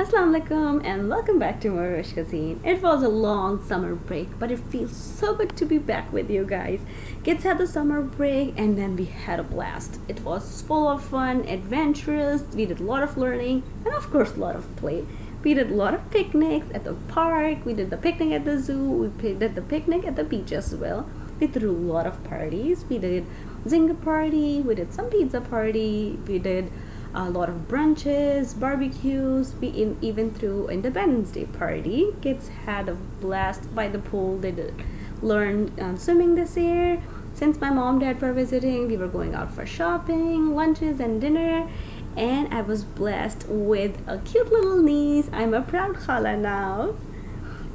Assalamu alaikum and welcome back to morEwish Cuisine. It was a long summer break, but it feels so good to be back with you guys. Kids had the summer break and then we had a blast. It was full of fun, adventurous, we did a lot of learning and of course a lot of play. We did a lot of picnics at the park, we did the picnic at the zoo, we did the picnic at the beach as well. We threw a lot of parties. We did Zynga party, we did some pizza party, we did a lot of brunches, barbecues. We even threw Independence Day party. Kids had a blast by the pool. They did learn swimming this year. Since my mom and dad were visiting, we were going out for shopping, lunches and dinner, and I was blessed with a cute little niece. I'm a proud khala now.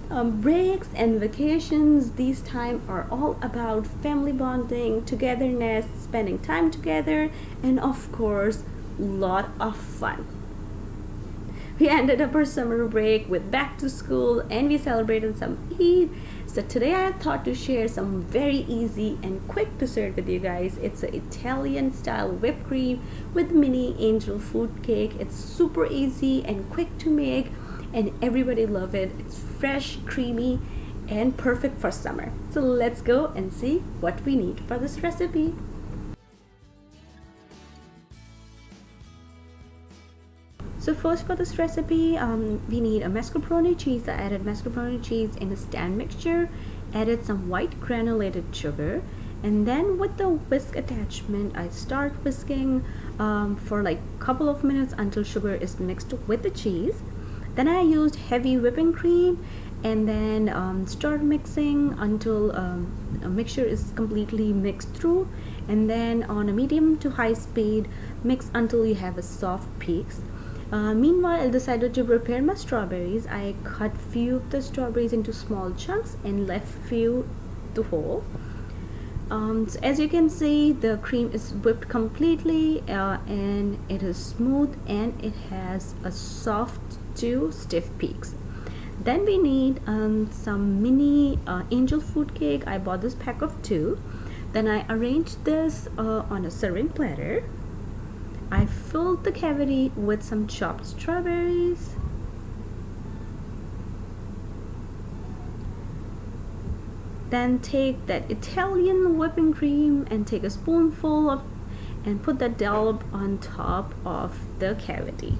Breaks and vacations these time are all about family bonding, togetherness, spending time together, and of course lot of fun. We ended up our summer break with back to school and we celebrated some Eid. So today I thought to share some very easy and quick dessert with you guys. It's an Italian style whipped cream with mini angel food cake. It's super easy and quick to make and everybody love it. It's fresh, creamy and perfect for summer. So let's go and see what we need for this recipe. So first for this recipe, we need a mascarpone cheese. I added mascarpone cheese in a stand mixture, added some white granulated sugar, and then with the whisk attachment, I start whisking for like a couple of minutes until sugar is mixed with the cheese. Then I used heavy whipping cream and then start mixing until a mixture is completely mixed through, and then on a medium to high speed, mix until you have a soft peaks. Meanwhile, I decided to prepare my strawberries. I cut few of the strawberries into small chunks and left few to whole. So as you can see, the cream is whipped completely and it is smooth and it has a soft to stiff peaks. Then we need some mini angel food cake. I bought this pack of 2. Then I arranged this on a serving platter. I filled the cavity with some chopped strawberries. Then take that Italian whipping cream and take a spoonful of and put that dollop on top of the cavity.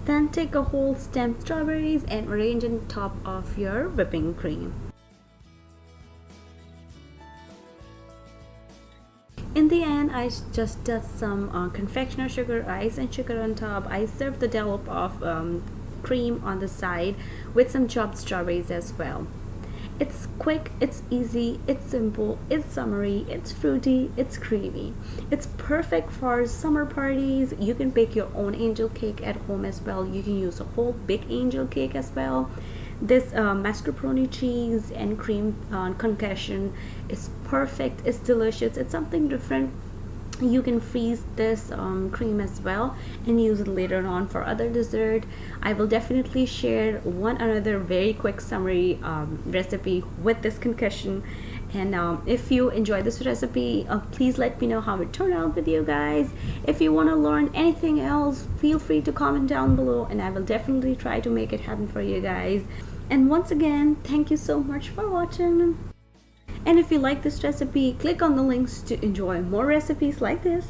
Then take a whole stem strawberries and arrange on top of your whipping cream. In the end, I just dust some confectioner sugar, ice and sugar on top. I served the dollop of cream on the side with some chopped strawberries as well. It's quick, it's easy, it's simple, it's summery, it's fruity, it's creamy. It's perfect for summer parties. You can bake your own angel cake at home as well. You can use a whole big angel cake as well. This mascarpone cheese and cream concoction is perfect, it's delicious, it's something different. You can freeze this cream as well and use it later on for other dessert. I will definitely share one another very quick summary recipe with this concussion. And if you enjoy this recipe, please let me know how it turned out with you guys. If you want to learn anything else, feel free to comment down below and I will definitely try to make it happen for you guys. And once again, thank you so much for watching. And if you like this recipe, click on the links to enjoy more recipes like this.